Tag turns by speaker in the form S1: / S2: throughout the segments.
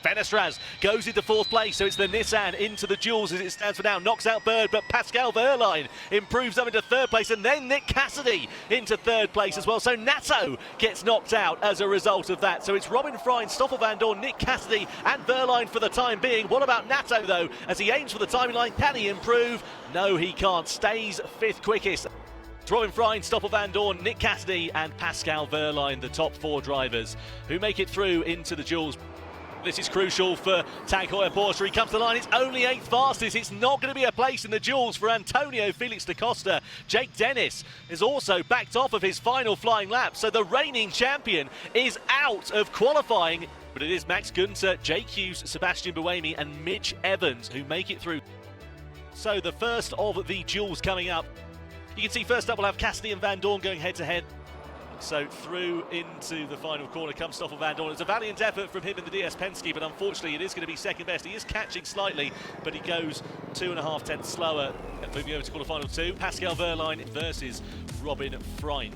S1: Fenestraz goes into fourth place, so it's the Nissan into the Jules as it stands for now. Knocks out Bird, but Pascal Wehrlein improves up into third place, and then Nick Cassidy into third place as well. So Natto gets knocked out as a result of that. So it's Robin Frein, Stoffel van Dorn, Nick Cassidy and Wehrlein for the time being. What about Natto though, as he aims for the timing line? Can he improve? No, he can't. Stays fifth quickest. Robin Frein, Stoffel van Dorn, Nick Cassidy and Pascal Wehrlein, the top four drivers who make it through into the Jules. This is crucial for Tag Heuer Porsche. He comes to the line, it's only 8th fastest. It's not going to be a place in the Jules for Antonio Felix da Costa. Jake Dennis is also backed off of his final flying lap, so the reigning champion is out of qualifying. But it is Max Günther, Jake Hughes, Sebastian Buemi and Mitch Evans who make it through. So the first of the Jules coming up. You can see first up we'll have Cassidy and Van Dorn going head to head. So through into the final corner comes Stoffel van Dorn. It's a valiant effort from him in the DS Penske, but unfortunately it is going to be second best. He is catching slightly, but he goes 2.5 tenths slower. Moving over to quarterfinal 2, Pascal Wehrlein versus Robin Frein.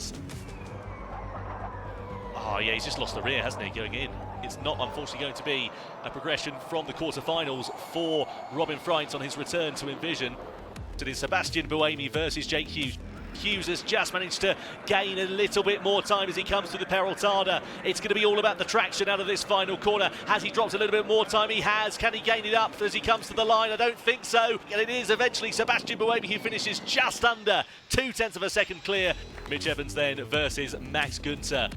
S1: Oh yeah, he's just lost the rear, hasn't he, going in. It's not unfortunately going to be a progression from the quarterfinals for Robin Frein on his return to Envision. It is Sebastian Buemi versus Jake Hughes. Hughes has just managed to gain a little bit more time as he comes through the Peraltada. It's going to be all about the traction out of this final corner. Has he dropped a little bit more time? He has. Can he gain it up as he comes to the line? I don't think so. And it is eventually Sebastian Buemi who finishes just under 0.2 of a second clear. Mitch Evans then versus Max Günther.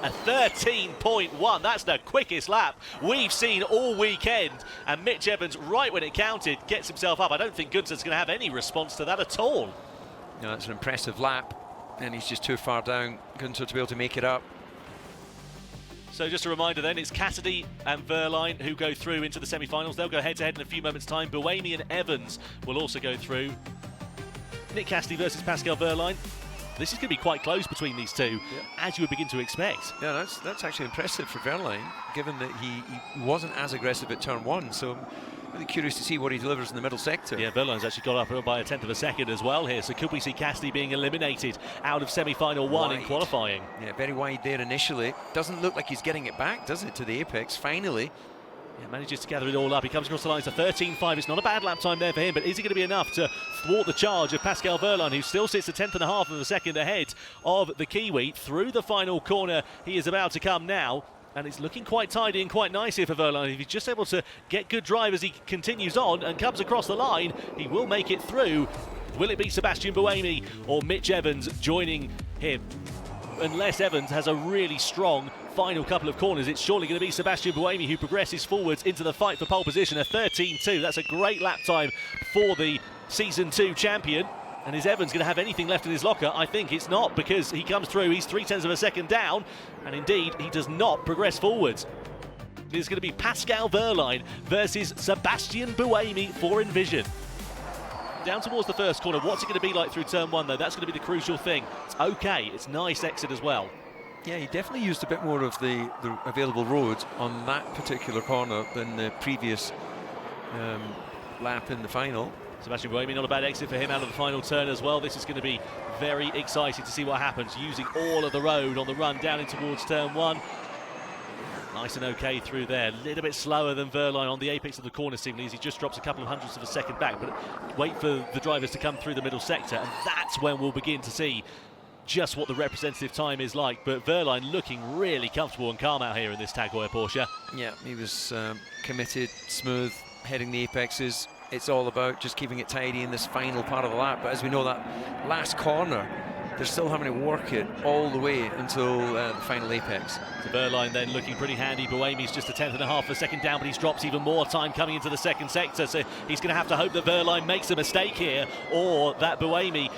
S1: A 13.1, that's the quickest lap we've seen all weekend. And Mitch Evans, right when it counted, gets himself up. I don't think Günther's going to have any response to that at all.
S2: No, it's an impressive lap, and he's just too far down, Günther, to be able to make it up.
S1: So just a reminder then, it's Cassidy and Wehrlein who go through into the semi-finals. They'll go head-to-head in a few moments' time. Buemi and Evans will also go through. Nick Cassidy versus Pascal Wehrlein. This is going to be quite close between these two, as you would begin to expect.
S2: Yeah, that's actually impressive for Wehrlein, given that he wasn't as aggressive at turn 1. So I'm really curious to see what he delivers in the middle sector.
S1: Yeah, Wehrlein's actually got up by 1/10 of a second as well here. So could we see Cassidy being eliminated out of semi-final 1 in qualifying?
S2: Yeah, very wide there initially. Doesn't look like he's getting it back, does it, to the apex, finally.
S1: Yeah, manages to gather it all up. He comes across the line to 13.5. It's not a bad lap time there for him, but is it going to be enough to thwart the charge of Pascal Wehrlein, who still sits 1/10.5 of a second ahead of the Kiwi through the final corner? He is about to come now, and it's looking quite tidy and quite nice here for Wehrlein. If he's just able to get good drive as he continues on and comes across the line, he will make it through. Will it be Sebastian Buemi or Mitch Evans joining him? Unless Evans has a really strong final couple of corners, it's surely going to be Sebastian Buemi who progresses forwards into the fight for pole position. A 13.2, that's a great lap time for the Season 2 champion. And is Evans going to have anything left in his locker? I think it's not, because he comes through, he's 0.3 of a second down, and indeed he does not progress forwards. It's going to be Pascal Wehrlein versus Sebastian Buemi for Envision. Down towards the first corner, what's it going to be like through turn 1 though? That's going to be the crucial thing. It's okay, it's nice exit as well.
S2: Yeah, he definitely used a bit more of the available road on that particular corner than the previous lap in the final.
S1: Sebastian Buemi, not a bad exit for him out of the final turn as well. This is going to be very exciting to see what happens, using all of the road on the run down in towards turn 1. Nice and okay through there. A little bit slower than Wehrlein on the apex of the corner, seemingly, as he just drops a couple of hundredths of a second back. But wait for the drivers to come through the middle sector, and that's when we'll begin to see just what the representative time is like. But Wehrlein looking really comfortable and calm out here in this Tag Heuer Porsche.
S2: Yeah, he was committed, smooth, heading the apexes. It's all about just keeping it tidy in this final part of the lap. But as we know, that last corner, they're still having to work it all the way until the final apex.
S1: So Wehrlein then looking pretty handy. Buemi's just 1/10.5 of a second down, but he's dropped even more time coming into the second sector. So he's going to have to hope that Wehrlein makes a mistake here, or that Buemi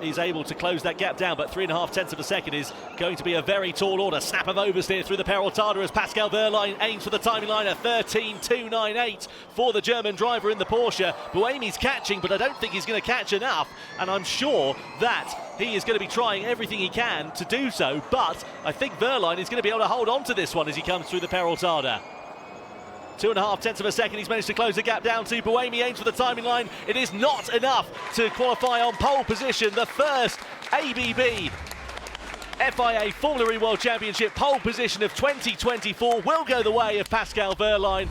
S1: is able to close that gap down. But 3.5 of a second is going to be a very tall order. Snap of oversteer through the Peraltada as Pascal Wehrlein aims for the timing line at 13.298 for the German driver in the Porsche. Buemi's catching, but I don't think he's going to catch enough, and I'm sure that he is going to be trying everything he can to do so, but I think Wehrlein is going to be able to hold on to this one as he comes through the Peraltada. 2.5 of a second, he's managed to close the gap down to. Buemi aims for the timing line. It is not enough to qualify on pole position. The first ABB FIA Formula E World Championship pole position of 2024 will go the way of Pascal Wehrlein.